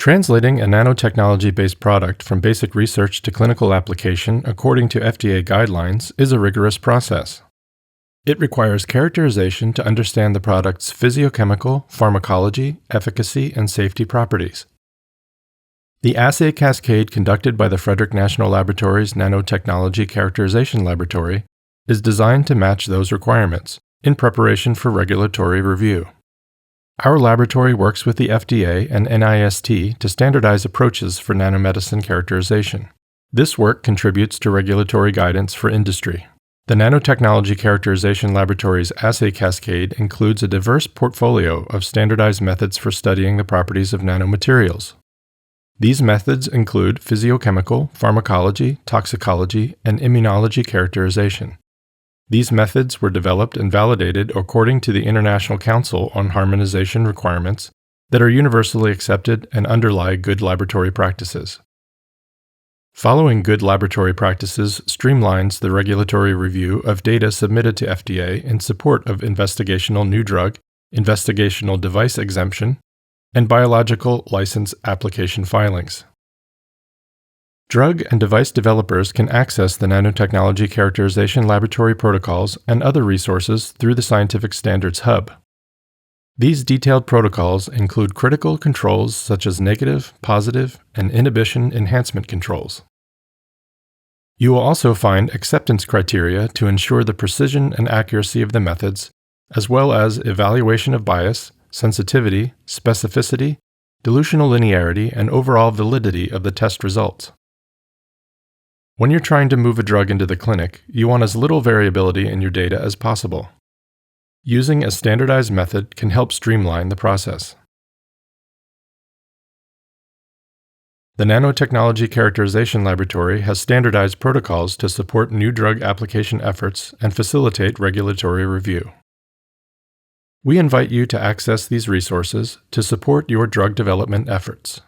Translating a nanotechnology-based product from basic research to clinical application according to FDA guidelines is a rigorous process. It requires characterization to understand the product's physiochemical, pharmacology, efficacy, and safety properties. The assay cascade conducted by the Frederick National Laboratory's Nanotechnology Characterization Laboratory is designed to match those requirements in preparation for regulatory review. Our laboratory works with the FDA and NIST to standardize approaches for nanomedicine characterization. This work contributes to regulatory guidance for industry. The Nanotechnology Characterization Laboratory's assay cascade includes a diverse portfolio of standardized methods for studying the properties of nanomaterials. These methods include physiochemical, pharmacology, toxicology, and immunology characterization. These methods were developed and validated according to the International Council on Harmonization requirements that are universally accepted and underlie good laboratory practices. Following good laboratory practices streamlines the regulatory review of data submitted to FDA in support of investigational new drug, investigational device exemption, and biological license application filings. Drug and device developers can access the Nanotechnology Characterization Laboratory protocols and other resources through the Scientific Standards Hub. These detailed protocols include critical controls such as negative, positive, and inhibition enhancement controls. You will also find acceptance criteria to ensure the precision and accuracy of the methods, as well as evaluation of bias, sensitivity, specificity, dilutional linearity, and overall validity of the test results. When you're trying to move a drug into the clinic, you want as little variability in your data as possible. Using a standardized method can help streamline the process. The Nanotechnology Characterization Laboratory has standardized protocols to support new drug application efforts and facilitate regulatory review. We invite you to access these resources to support your drug development efforts.